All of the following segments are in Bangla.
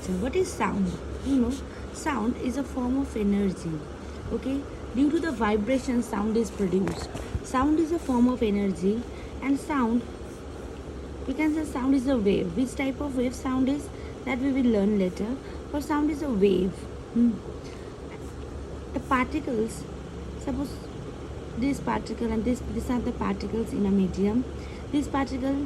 আচ্ছা, what is sound? You know, sound is a form of energy. Okay, due to the vibration, sound is produced. Sound is a form of energy, and sound, we can say sound is a wave. Which type of wave sound is, that we will learn later. But sound is a wave. The particles, suppose this particle and these are the particles in a medium. This particle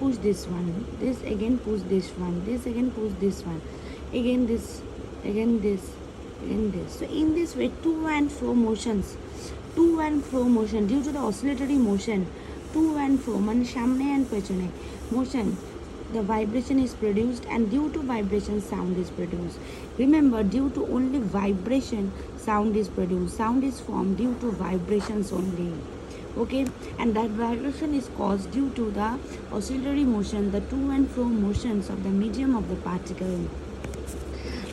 push this one, this again push this one, this again push this one, again this, again this, again this. So in this way, to and fro motion due to the oscillatory motion, to and fro মানে সামনে and পেছনে motion, the vibration is produced, and due to vibration sound is produced. Remember, due to only vibration sound is produced. Sound is formed due to vibrations only. Okay, and that vibration is caused due to the oscillatory motion, the to and fro motions of the medium of the particle.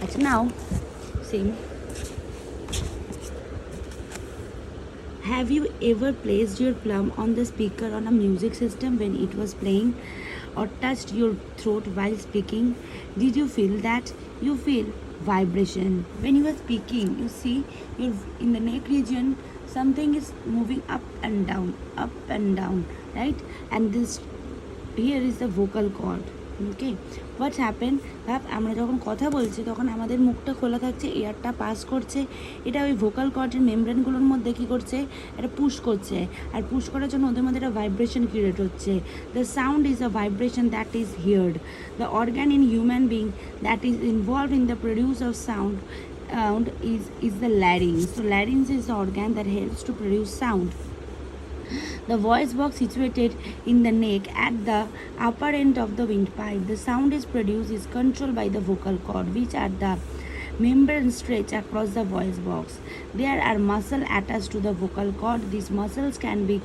But now, see, have you ever placed your palm on the speaker on a music system when it was playing, or touched your throat while speaking? Did you feel that? You feel vibration when you are speaking. You see, you're in the neck region, something is moving up and down, right? And this here is the vocal cord. Okay, what happen, আমরা যখন কথা বলছি তখন আমাদের মুখটা খোলা থাকছে, এয়ারটা পাস করছে, এটা ওই ভোকাল কর্ডের মেমব্রেনগুলোর মধ্যে কী করছে, এটা পুশ করছে, আর পুশ করার জন্য ওদের মধ্যে একটা ভাইব্রেশন ক্রিয়েট হচ্ছে। The sound is a vibration that is heard. The organ in human being that is involved in the produce of sound is the larynx. So larynx is the organ that helps to produce sound. The voice box situated in the neck at the upper end of the windpipe. The sound is produced is controlled by the vocal cord, which are the membrane stretch across the voice box. There are muscles attached to the vocal cord. These muscles can be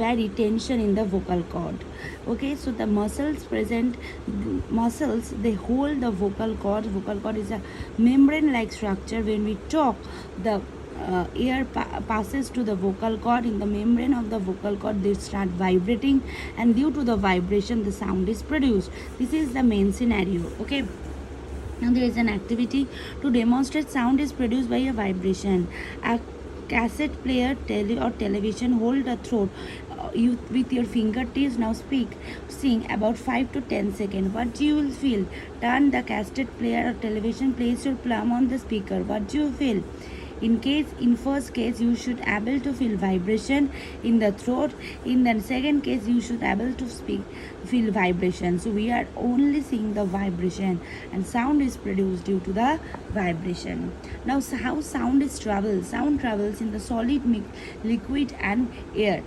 vary tension in the vocal cord. Okay, so the muscles they hold the vocal cord. Vocal cord is a membrane-like structure. When we talk, the air passes to the vocal cord. In the membrane of the vocal cord, they start vibrating, and due to the vibration, the sound is produced. This is the main scenario. Okay. Now there is an activity to demonstrate sound is produced by a vibration. A cassette player, or television, hold the throat you with your fingertips. Now sing about 5 to 10 seconds. What you will feel? Turn the cassette player or television, place your palm on the speaker. What do you feel? In first case, you should able to feel vibration in the throat. In the second case, you should able to feel vibration. So we are only seeing the vibration, and sound is produced due to the vibration. Now, how sound is travel? Sound travels in the solid, liquid and air.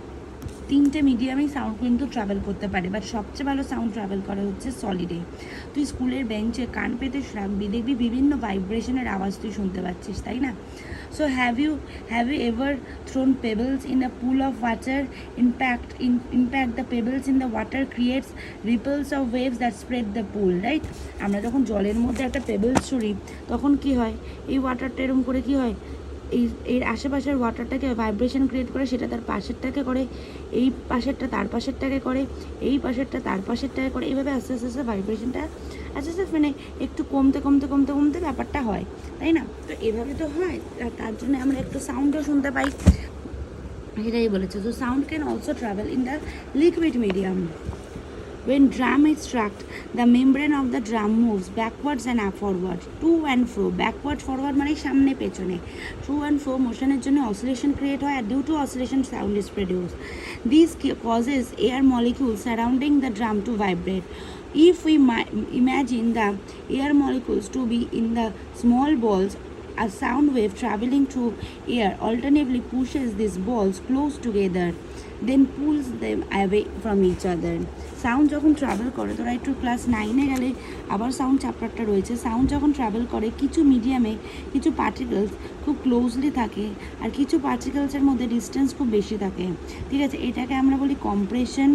তিনটে মিডিয়ামেই সাউন্ড কিন্তু ট্রাভেল করতে পারে, বাট সবচেয়ে ভালো সাউন্ড ট্রাভেল করে হচ্ছে সলিডে। তুই স্কুলের বেঞ্চে কান পেতে রাখবি, দেখবি বিভিন্ন ভাইব্রেশনের আওয়াজ তুই শুনতে পাচ্ছিস, তাই না? So have you ever thrown pebbles in a pool of water? Impact the pebbles in the water creates ripples of waves that spread the pool, right? আমরা যখন জলের মধ্যে একটা পেবলস ছুঁড়ি তখন কি হয়, এই ওয়াটারটা এরকম করে কি হয়, এর আশেপাশের ওয়াটারটাকে ভাইব্রেশন ক্রিয়েট করে, সেটা তার পাশেরটাকে করে, এই পাশেরটা তার পাশেরটাকে করে, এই পাশেরটা তার পাশেরটাকে করে, এইভাবে আস্তে আস্তে আস্তে ভাইব্রেশনটা আস্তে আস্তে মানে একটু কমতে ব্যাপারটা হয়, তাই না? তো এভাবে তো হয়, তার জন্য আমরা একটু সাউন্ডও শুনতে পাই, সেটাই বলেছে। তো sound can also travel in the liquid medium. When drum is struck, the membrane of the drum moves backwards and forward, to and fro. Backward, forward মানে সামনে পেছনে। To and fro মোশনের জন্য oscillation create হয়, আর due to oscillation sound is produced. This causes air molecules surrounding the drum to vibrate. If we imagine the air molecules to be in the small balls, a sound wave traveling through air alternatively pushes these balls close together, then pulls them away from each other. Sound যখন ট্রাভেল করে, তোরা একটু ক্লাস 9-এ গেলে আবার সাউন্ড চ্যাপ্টারটা রয়েছে। সাউন্ড যখন ট্রাভেল করে, কিছু মিডিয়ামে কিছু পার্টিকেলস খুব ক্লোজলি থাকে, আর কিছু পার্টিকেলসের মধ্যে ডিস্টেন্স খুব বেশি থাকে, ঠিক আছে? এটাকে আমরা বলি compression,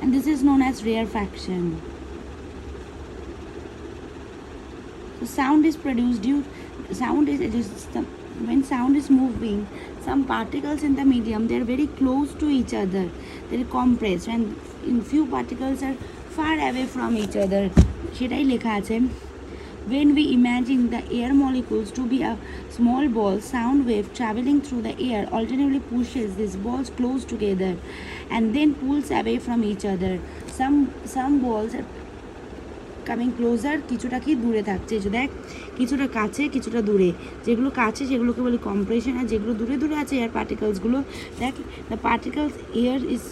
and this is known as rarefaction. So sound is produced when sound is moving, some particles in the medium, they are very close to each other. they compressed and in few particles are far away from each other সেটাই লেখা আছে when we imagine the air molecules to be a small ball sound wave traveling through the air alternately pushes these balls close together and then pulls away from each other some balls are coming closer কিছুটা কি দূরে থাকছে যে দেখ কিছুটা কাছে কিছুটা দূরে যেগুলো কাছে সেগুলোকে বলি কম্প্রেশন আর যেগুলো দূরে দূরে আছে এয়ার পার্টিকেলসগুলো দেখ the particles air is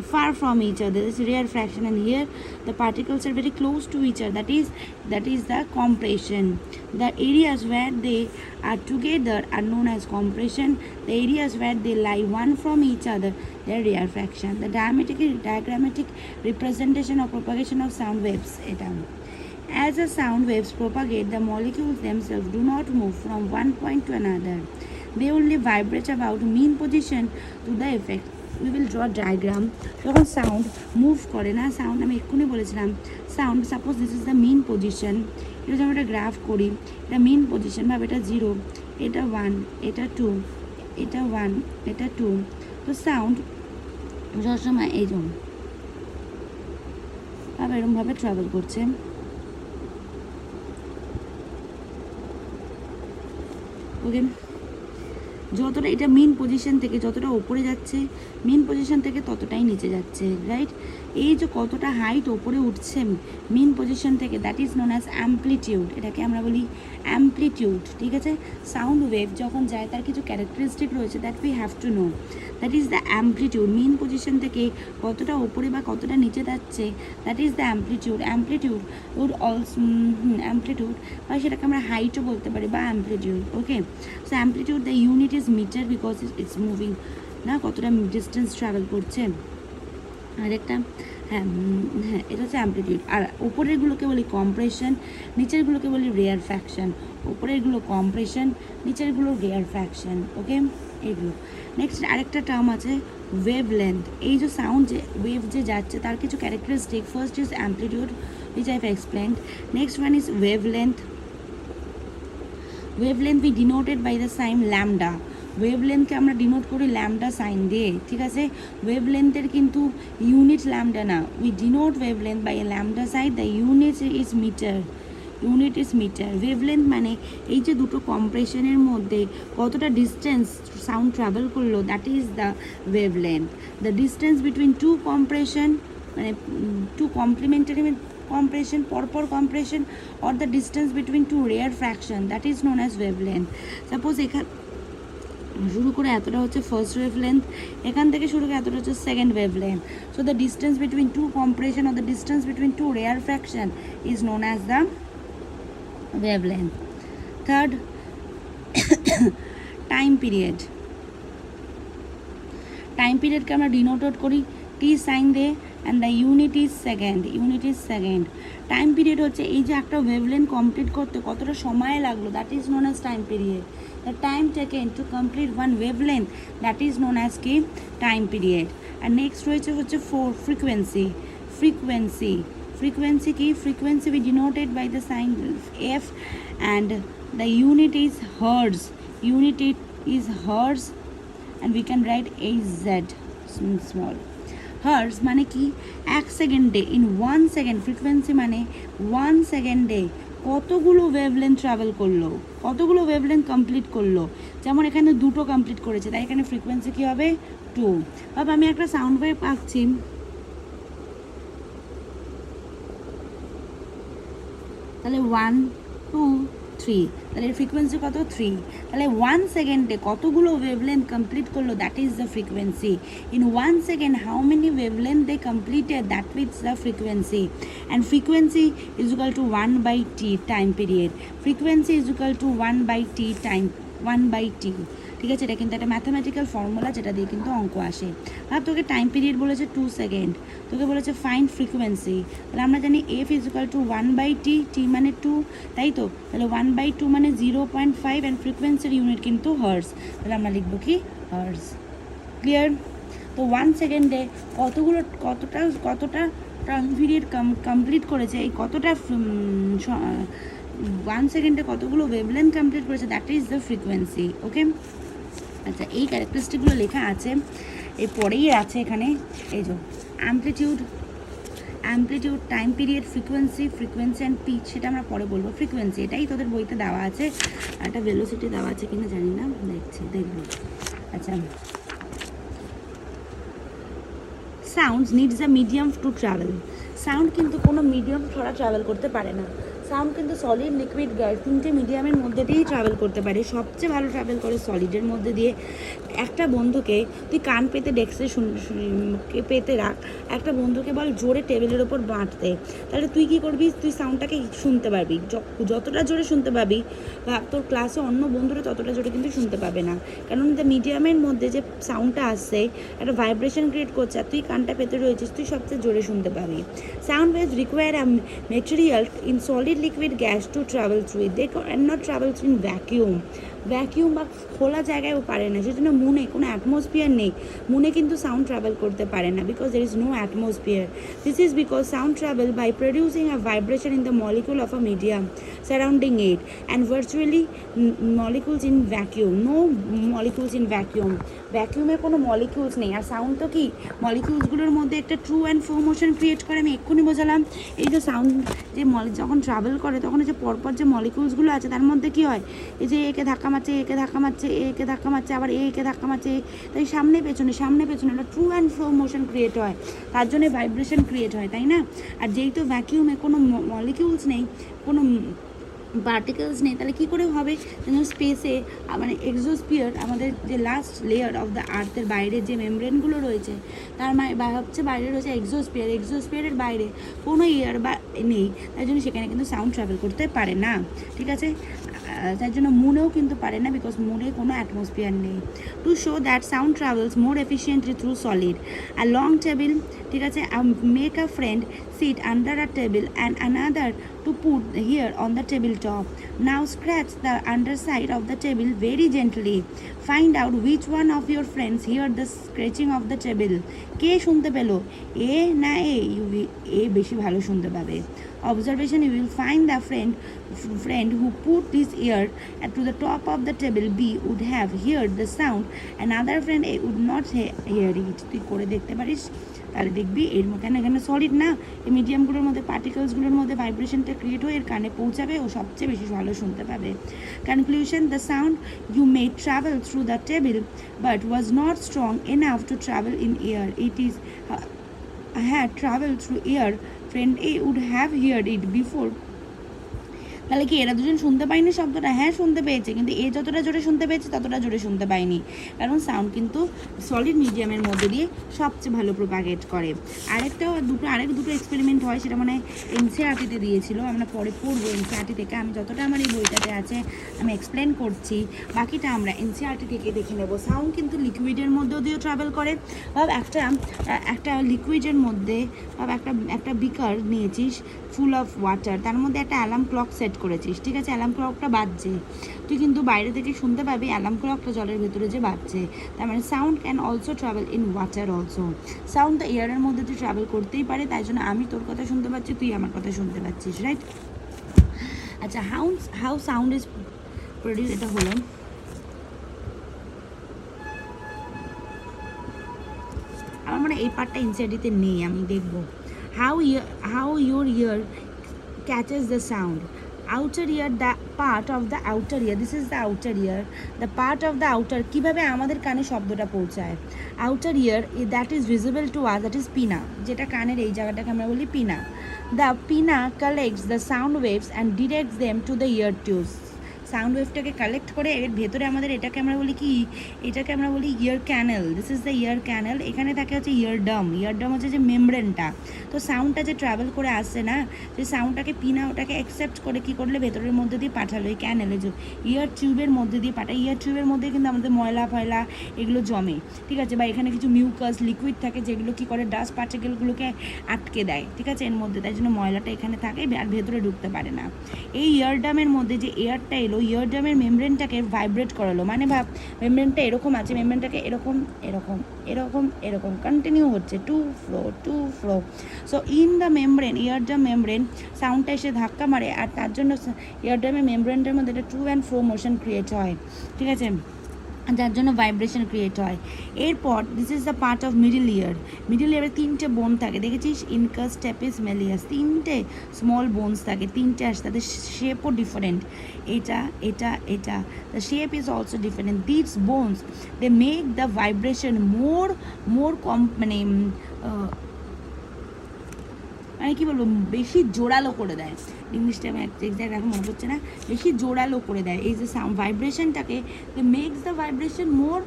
far from each other. This is rarefaction, and here the particles are very close to each other. That is the compression. The areas where they are together are known as compression. The areas where they lie one from each other, they are rarefaction. The diagrammatic representation of propagation of sound waves. As the sound waves propagate, the molecules themselves do not move from one point to another. They only vibrate about mean position to the effect. We will draw diagram. যখন সাউন্ড মুভ করে না সাউন্ড আমি এক্ষুনি বলেছিলাম sound suppose this is the mean position এটা যদি আমরা একটা গ্রাফ করি এটা মিন পজিশন ভাবে এটা 0 এটা 1 এটা 2 এটা 1 এটা 2 তো সাউন্ড সবসময় এই জন্য আবার এরকমভাবে ট্রাভেল করছে ওকে যতটা এটা মেন পজিশন থেকে যতটা ওপরে যাচ্ছে মেন পজিশন থেকে ততটাই নিচে যাচ্ছে রাইট এই যে কতটা হাইট ওপরে উঠছে মেন পজিশন থেকে that is known as amplitude এটাকে আমরা বলি অ্যাম্প্লিটিউড ঠিক আছে সাউন্ড ওয়েভ যখন যায় তার কিছু ক্যারেক্টারিস্টিক রয়েছে that we have to know that is the amplitude mean position থেকে কতটা ওপরে বা কতটা নিচে যাচ্ছে that is the amplitude amplitude বা সেটাকে আমরা হাইটও বলতে পারি বা amplitude okay so amplitude the unit is metre because it's moving না কতটা ডিস্টেন্স ট্রাভেল করছে আর একটা হ্যাঁ এটা হচ্ছে অ্যাম্প্লিটিউড আর ওপরেরগুলোকে বলি কম্প্রেশন নিচেরগুলোকে বলি রেয়ারফ্যাকশন ওপরেরগুলো কম্প্রেশন নিচেরগুলো রেয়ারফ্যাকশন ওকে এইগুলো নেক্সট আরেকটা টার্ম আছে ওয়েভলেন্থ এই যে সাউন্ড যে ওয়েভ যে যাচ্ছে তার কিছু characteristic first is amplitude which I have explained. Next one is wavelength. Wavelength we denoted by the sign lambda. ওয়েভলেন্থকে আমরা ডিনোট করি ল্যামডা সাইন দিয়ে ঠিক আছে ওয়েভলেন্থের কিন্তু ইউনিট ল্যামডা না we denote wavelength by a lambda side the unit is metre wavelength মানে এই যে দুটো কম্প্রেশনের মধ্যে কতটা ডিস্টেন্স সাউন্ড ট্রাভেল করলো that is the wavelength the distance between two compression মানে টু কমপ্লিমেন্টারি compression পরপর compression or the distance between two rarefaction that is known as wavelength suppose এখান শুরু করে এতটা হচ্ছে ফার্স্ট ওয়েভলেন্থ এখান থেকে শুরু করে এতটা হচ্ছে second wavelength so the distance between two compression or the distance between two rarefaction is known as the wavelength third time period কে আমরা ডিনোটেড করি টি সাইন দিয়ে and the unit is second time period হচ্ছে এই যে একটা ওয়েভলেন্থ কমপ্লিট করতে কতটা সময় লাগলো that is known as time period the time taken to complete one wavelength that is known as কি time period and next রয়েছে হচ্ছে frequency কি frequency we denoted by the sign f and the unit is hertz and we can write az small hertz মানে কি এক সেকেন্ডে ইন 1 সেকেন্ড ফ্রিকোয়েন্সি মানে 1 সেকেন্ডে কতগুলো ওয়েভলেন্থ ট্রাভেল করলো কতগুলো ওয়েভলেন্থ কমপ্লিট করলো যেমন এখানে দুটো কমপ্লিট করেছে তাই এখানে ফ্রিকোয়েন্সি কী হবে 2 বাবা আমি একটা সাউন্ড ওয়েভ পাচ্ছি তাহলে 1 2 3 তাহলে ফ্রিকোয়েন্সি কত 3 তাহলে 1 সেকেন্ডে কতগুলো ওয়েভলেন্থ কমপ্লিট করলো that is the frequency in 1 second how many wavelength they completed that is the frequency and frequency is equal to 1/t time period frequency is equal to 1/t time 1/t ঠিক আছে এটা কিন্তু একটা ম্যাথামেটিক্যাল ফর্মুলা যেটা দিয়ে কিন্তু অঙ্ক আসে ভাব তোকে টাইম পিরিয়ড বলেছে 2 সেকেন্ড তোকে বলেছে ফাইন্ড ফ্রিকোয়েন্সি তাহলে আমরা জানি F is equal to 1/t টি মানে 2 তাই তো তাহলে 1/2 মানে 0.5 অ্যান্ড ফ্রিকোয়েন্সির ইউনিট কিন্তু হার্টজ তাহলে আমরা লিখবো কি হার্টজ ক্লিয়ার তো 1 সেকেন্ডে কতটা টাইম পিরিয়ড কমপ্লিট করেছে এই কতটা 1 সেকেন্ডে কতগুলো ওয়েভলেন্থ কমপ্লিট করেছে দ্যাট ইজ দ্য ফ্রিকোয়েন্সি ওকে আচ্ছা এই ক্যারেক্টারিস্টিকগুলো লেখা আছে এরপরেই আছে এখানে এই যে amplitude, time period, frequency and pitch, সেটা আমরা পরে বলবো। ফ্রিকোয়েন্সি এটাই তোদের বইতে দেওয়া আছে, একটা ভেলোসিটি দেওয়া আছে কিনা জানি না, দেখবো। আচ্ছা, sound needs a medium to travel. Sound কিন্তু কোনো মিডিয়াম ছাড়া ট্রাভেল করতে পারে না। সাউন্ড কিন্তু সলিড, লিকুইড, গ্যাস তিনটে মিডিয়ামের মধ্যে দিয়েই ট্রাভেল করতে পারে। সবচেয়ে ভালো ট্রাভেল করে সলিডের মধ্যে দিয়ে। একটা বন্ধুকে তুই কান পেতে ডেস্কে পেতে রাখ, একটা বন্ধুকে বল জোরে টেবিলের ওপর বাঁটতে, তাহলে তুই কী করবি, তুই সাউন্ডটাকে শুনতে পারবি। যতটা জোরে শুনতে পাবি তোর ক্লাসে অন্য বন্ধুরা ততটা জোরে কিন্তু শুনতে পাবে না, কারণ মিডিয়ামের মধ্যে যে সাউন্ডটা আসছে একটা ভাইব্রেশন ক্রিয়েট করছে, আর তুই কানটা পেতে রয়েছিস, তুই সবচেয়ে জোরে শুনতে পাবি। Sound waves require a material in solid, liquid, gas to travel through it. They can not travel through in vacuum. বা খোলা জায়গায়ও পারে না, সেজন্য মুনে কোনো অ্যাটমসফিয়ার নেই। মুনে কিন্তু সাউন্ড ট্রাভেল করতে পারে না, because there is no atmosphere. This is because sound travel by producing a vibration in the molecule of a medium surrounding it and virtually molecules in vacuum. No molecules in vacuum. ভ্যাকিউমে কোনো মলিকিউলস নেই। আর সাউন্ড তো কি, মলিকিউলসগুলোর মধ্যে একটা true and fro motion create করে। আমি এক্ষুনি বোঝালাম। এই যে সাউন্ড যে যখন ট্রাভেল করে তখন যে পরপর যে মলিকিউলসগুলো আছে তার মধ্যে কি হয়, এই যে একে ধাক্কা মারছে, একে ধাক্কা মারছে, একে ধাক্কা মারছে, আবার একে ধাক্কা মারছে, তাই সামনে পেছনে একটা true and fro motion create হয়, তার জন্য ভাইব্রেশন ক্রিয়েট হয়, তাই না? আর যেই তো ভ্যাকিউমে কোনো মলিকিউলস নেই, কোনো পার্টিকেলস নেই, তাহলে কী করে হবে? যেন স্পেসে মানে এক্সোস্পিয়ার, আমাদের যে লাস্ট লেয়ার অফ দ্য আর্থের বাইরে যে মেমব্রেনগুলো রয়েছে তার হচ্ছে বাইরে রয়েছে এক্সোস্পিয়ারের বাইরে কোনো এয়ার বা নেই, তাই জন্য সেখানে কিন্তু সাউন্ড ট্রাভেল করতে পারে না। ঠিক আছে, তার জন্য মুনেও কিন্তু পারে না, বিকজ মুনে কোনো অ্যাটমসফিয়ার নেই। To show that sound travels more efficiently through solid, a long table, ঠিক আছে, make a friend sit under a table and another to put here on the table top. Now scratch the underside of the table very gently. Find out which one of your friends heard the scratching of the table. কে শুনতে পেল, এ না এ বেশি ভালো শুনতে পাবে। Observation, you will find the friend who put his ear to the top of the table B would have heard the sound, another friend A would not hear it. তুই করে দেখতে পারিস, তাহলে দেখবি এর কেন এখানে সলিড না, এই মিডিয়ামগুলোর মধ্যে পার্টিকেলসগুলোর মধ্যে ভাইব্রেশনটা ক্রিয়েট হয়ে এর কানে পৌঁছাবে, ও সবচেয়ে বেশি ভালো শুনতে পাবে। Conclusion, the sound you may travel through the table but was not strong enough to travel in air. It is had traveled through air, friend A would have heard it before. তাহলে কি এরা দুজন শুনতে পায়নি শব্দটা? হ্যাঁ শুনতে পেয়েছে, কিন্তু এ যতটা জোরে শুনতে পেয়েছে ততটা জোরে শুনতে পায়নি, কারণ সাউন্ড কিন্তু সলিড মিডিয়ামের মধ্যে দিয়ে সবচেয়ে ভালো প্রোপাগেট করে। আরেক দুটো এক্সপেরিমেন্ট হয়, সেটা মানে এনসিইআরটিতে দিয়েছিল, আমরা পরে পড়বো এনসিইআরটি থেকে। আমি যতটা আমার এই বইটাতে আছে আমি এক্সপ্লেন করছি, বাকিটা আমরা এনসিইআরটি থেকে দেখে নেব। সাউন্ড কিন্তু লিকুইডের মধ্যেও দিয়েও ট্রাভেল করে। বা একটা লিকুইডের মধ্যে বা একটা বিকার নিয়েছিস ফুল অফ ওয়াটার, তার মধ্যে একটা অ্যালার্ম ক্লক সেট করেছিস, ঠিক আছে, অ্যালার্ম ক্লকটা বাজছে, তুই কিন্তু বাইরে থেকে শুনতে পাবি অ্যালার্ম ক্লকটা জলের ভেতরে যে বাজছে। তার মানে sound can also travel in water also. Sound তো এয়ারের মধ্যে তুই ট্রাভেল করতেই পারে, তাই জন্য আমি তোর কথা শুনতে পাচ্ছি, তুই আমার কথা শুনতে পাচ্ছিস, রাইট? আচ্ছা, হাউ সাউন্ড ইজ প্রডিউস, এটা হলো। আমার মানে এই পার্টটা এনসিইআরটিতে নেই, আমি দেখবো। How your ear catches the sound. Outer ear, the part of the outer ear, this is the outer ear, the part of the outer, কিভাবে আমাদের কানে শব্দটা পৌঁছায়। Outer ear that is visible to us, that is pinna, যেটা কানের এই জায়গাটাকে আমরা বলি pinna. The pinna collects the sound waves and directs them to the ear tubes. Sound ওয়েভটাকে কালেক্ট করে এর ভেতরে আমাদের এটাকে আমরা বলি ear canal. This is the ear canal. এখানে থাকে হচ্ছে ইয়ারডাম হচ্ছে যে মেমব্রেনটা। তো সাউন্ডটা যে ট্রাভেল করে আসছে না, সেই সাউন্ডটাকে পিনা ওটাকে অ্যাকসেপ্ট করে কী করলে ভেতরের মধ্যে দিয়ে পাঠালো এই ক্যানেলে, যে ইয়ার টিউবের মধ্যে দিয়ে পাঠায়। ইয়ার টিউবের মধ্যে কিন্তু আমাদের ময়লা ফয়লা এগুলো জমে, ঠিক আছে, বা এখানে কিছু মিউকাস লিকুইড থাকে যেগুলো কী করে ডাস্ট পার্টিকেলগুলোকে আটকে দেয়, ঠিক আছে, এর মধ্যে, তাই জন্য ময়লাটা এখানে থাকে আর ভেতরে ঢুকতে পারে না। এই ইয়ারডামের মধ্যে যে এয়ারটা এলো, ইয়ারডামের মেমব্রেনটাকে ভাইব্রেট করালো, মানে ভাব মেমব্রেনটা এরকম আছে, মেমব্রেনটাকে এরকম এরকম এরকম এরকম কন্টিনিউ হচ্ছে, to fro. So in the membrane, eardrum membrane, সাউন্ডটা এসে ধাক্কা মারে, আর তার জন্য ইয়ারডামের মেমব্রেনটার মধ্যে একটা to and fro motion create হয়, ঠিক আছে। যার জন্য ভাইব্রেশন ক্রিয়েট হয়। এরপর this is the part of middle ear. Middle ইয়ারে তিনটে বোন থাকে, দেখেছিস, ইনকাস, স্টেপিস, মেলিয়াস, তিনটে স্মল বোনস থাকে, তিনটে আসে, তাদের শেপও ডিফারেন্ট, এটা এটা এটা, the shape is also different. This bones they make the vibration more মানে মানে কী বলবো, বেশি জোরালো করে দেয়। ইংলিশটা আমি এক্সাক্ট এখন মনে পড়ছে না, বেশি জোরালো করে দেয় এই যে সাউন্ড ভাইব্রেশনটাকে, মেক্স দ্য ভাইব্রেশন মোর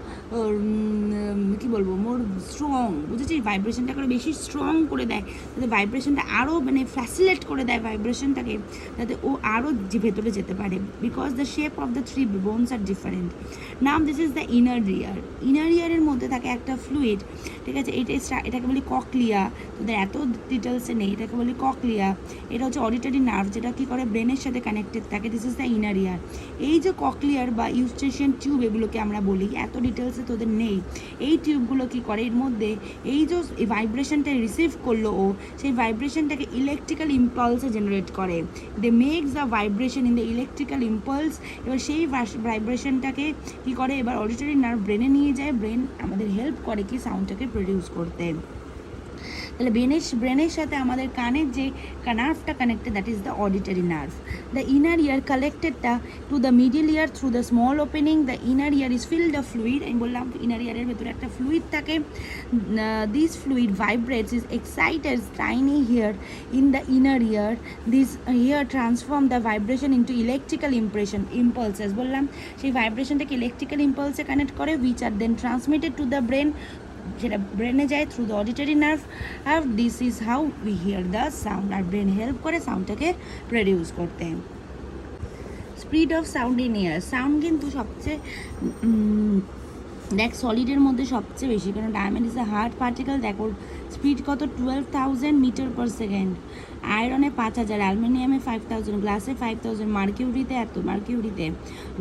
কী বলবো, মোর স্ট্রং, বুঝেছি, ভাইব্রেশনটা করে বেশি স্ট্রং করে দেয়, যাতে ভাইব্রেশনটা আরও মানে ফ্যাসিলেট করে দেয় ভাইব্রেশনটাকে, যাতে ও আরও যে ভেতরে যেতে পারে, because the shape of the three bones are different. Now this is the inner ear. Inner ইয়ারের মধ্যে থাকে একটা ফ্লুইড, ঠিক আছে, এটাকে বলি ককলিয়া, তোদের এত ডিটেলসে নেই, এটাকে বলি ককলিয়া। এটা হচ্ছে অডিটরি নার্ভ, যেটা কী করে ব্রেনের সাথে কানেক্টেড থাকে। দিস ইজ দ্য ইনার ইয়ার। এই যে ককলিয়ার বা ইউস্টেশন টিউব এগুলোকে আমরা বলি, এত ডিটেলসে তোদের নেই। এই টিউবগুলো কী করে, এর মধ্যে এই যে ভাইব্রেশনটা রিসিভ করলো ও, সেই ভাইব্রেশনটাকে ইলেকট্রিক্যাল ইম্পালসে জেনারেট করে। They makes the vibration in the electrical impulse. এবার সেই ভাইব্রেশনটাকে কী করে, এবার অডিটরি নার্ভ ব্রেনে নিয়ে যায়, ব্রেন আমাদের হেল্প করে কি সাউন্ডটাকে প্রডিউস করতে। তাহলে ব্রেনের সাথে আমাদের কানের যে নার্ভটা connected, that is the auditory nerve. The inner ear কালেক্টেডটা to the middle ear through the small opening. The inner ear is filled of fluid. আমি বললাম ইনার ইয়ারের ভেতরে একটা ফ্লুইড থাকে। This fluid vibrates is excited tiny hair in the inner ear. This hair transform the vibration into electrical impulses. বললাম সেই ভাইব্রেশনটাকে ইলেকট্রিক্যাল ইম্পালসে কানেক্ট করে, which are then transmitted to the brain, যেটা ব্রেনে যায় থ্রু দ্য অডিটরি নার্ভ। আর this is how we hear the sound. আর ব্রেন হেল্প করে সাউন্ডটাকে প্রডিউস করতে। Speed of sound in air. Sound কিন্তু সবচেয়ে দেখ সলিডের মধ্যে সবচেয়ে বেশি, কারণ diamond is a hard particle. দেখো স্পিড কত, 12,000 মিটার পার সেকেন্ড। আয়রনে 5,000, অ্যালুমিনিয়ামে 5,000, গ্লাসে 5,000, মার্কিউরিতে এত,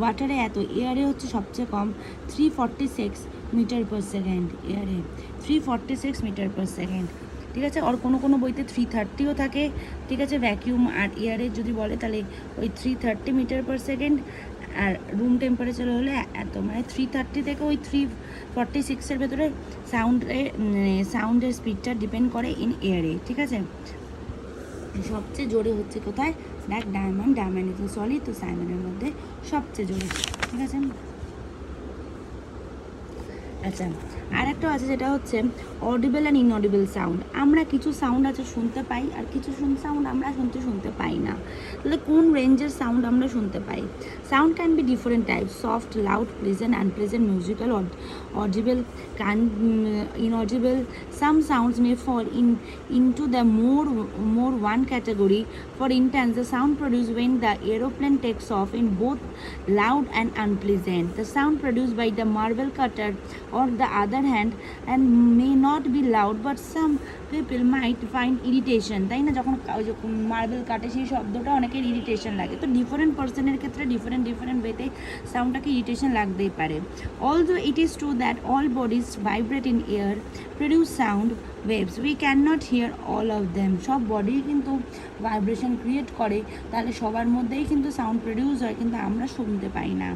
ওয়াটারে এত, এয়ারে হচ্ছে সবচেয়ে কম 346 মিটার পার সেকেন্ড। এয়ারে 346 মিটার পার সেকেন্ড, ঠিক আছে। আর কোনো বইতে 330ও থাকে, ঠিক আছে, ভ্যাকিউম আর এয়ারে যদি বলে তাহলে ওই 330 মিটার পার সেকেন্ড। আর রুম টেম্পারেচার হলে এত, মানে 330 থেকে ওই 346-এর ভেতরে সাউন্ডের স্পিডটা ডিপেন্ড করে ইন এয়ারে, ঠিক আছে। সবচেয়ে জোরে হচ্ছে কোথায়, দেখ ডায়মন্ড ইজ সলিড, তো সাইমনের মধ্যে সবচেয়ে জোরে, ঠিক আছে। আচ্ছা, আর একটা আছে যেটা হচ্ছে অডিবল অ্যান্ড ইনঅডিবল সাউন্ড। আমরা কিছু সাউন্ড আছে শুনতে পাই, আর কিছু সাউন্ড আমরা শুনতে পাই না। তাহলে কোন রেঞ্জের সাউন্ড আমরা শুনতে পাই? Sound can be different type, soft, loud, pleasant, unpleasant, musical, audible, inaudible. Some sounds may fall into the more one category. For instance, the sound produced when the aeroplane takes off in both loud and unpleasant. The sound produced by the marble cutter, or the other hand, and may not be loud, but some people might find irritation. তাই না, যখন মার্বেল কাটে সেই শব্দটা অনেকের ইরিটেশন লাগে। তো ডিফারেন্ট পার্সনের ক্ষেত্রে ডিফারেন্ট ওয়েতে সাউন্ডটাকে ইরিটেশন লাগতেই পারে। Although it is true that all bodies vibrate in air, produce sound waves, we cannot hear all of them. সব বডি কিন্তু ভাইব্রেশন ক্রিয়েট করে, তাহলে সবার মধ্যেই কিন্তু সাউন্ড প্রডিউস হয়, কিন্তু আমরা শুনতে পাই না।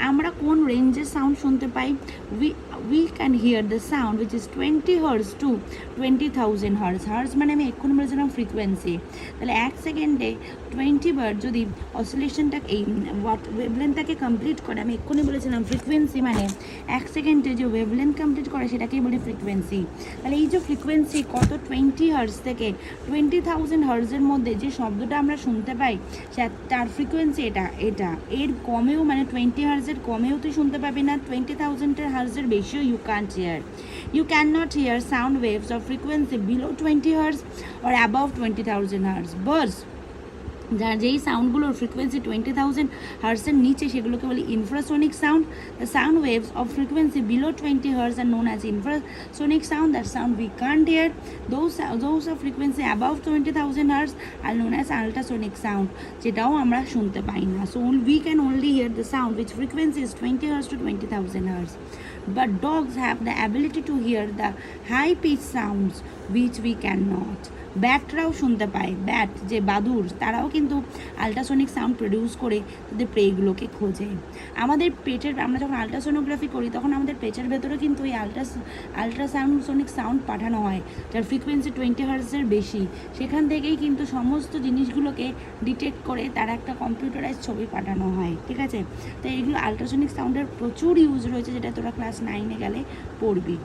আমরা কোন রেঞ্জের সাউন্ড শুনতে পাই? we can hear the sound which is 20 hertz to 20,000 hertz. Hertz মানে আমি এক্ষুনি বলেছিলাম ফ্রিকোয়েন্সি। তাহলে এক সেকেন্ডে 20 বার যদি অসিলেশনটা এই ওয়েভলেন্থটাকে কমপ্লিট করে, আমি এক্ষুনি বলেছিলাম ফ্রিকোয়েন্সি মানে এক সেকেন্ডে যে ওয়েভলেন্থ কমপ্লিট করে সেটাকেই বলি ফ্রিকোয়েন্সি। তাহলে এই যে ফ্রিকোয়েন্সি কত 20 হার্টজ থেকে 20,000 হার্টজের মধ্যে যে শব্দটা আমরা শুনতে পাই, তার ফ্রিকোয়েন্সি এটা এর কমেও, মানে 20 হার্টজের কমেও তুই শুনতে পাবি না, 20,000 হার্টজের বেশিও you can't hear. You can not hear sound waves of frequency below 20 hertz or above 20,000 hertz. বাস যার যেই সাউন্ডগুলোর ফ্রিকোয়েন্সি 20,000 হার্টসের নিচে সেগুলোকে বলি infrasonic sound. The sound waves of frequency below 20 hertz are known as infrasonic sound. That sound we can't hear. Those of frequency above 20,000 hertz are known as ultrasonic sound, যেটাও আমরা শুনতে পাই না। So we can only hear the sound which frequency is 20 hertz to 20,000 hertz. But dogs have the ability to hear the high pitched sounds which we cannot. ব্যাটরাও শুনতে পায়, ব্যাট যে বাদুড় তারাও কিন্তু আল্ট্রাসনিক সাউন্ড প্রডিউস করে তাদের প্রেগুলোকে খোঁজে। আমাদের পেটের, আমরা যখন আল্ট্রাসোনোগ্রাফি করি তখন আমাদের পেটের ভেতরে কিন্তু এই আল্ট্রাসাউন্ড সাউন্ড পাঠানো হয়, যার ফ্রিকোয়েন্সি 20 হার্টজের বেশি। সেখান থেকেই কিন্তু সমস্ত জিনিসগুলোকে ডিটেক্ট করে তার একটা কম্পিউটারাইজ ছবি পাঠানো হয়, ঠিক আছে। তো এইগুলো আল্ট্রাসনিক সাউন্ডের প্রচুর ইউজ রয়েছে, যেটা তোরা ক্লাস 9-এ গেলে পড়বি।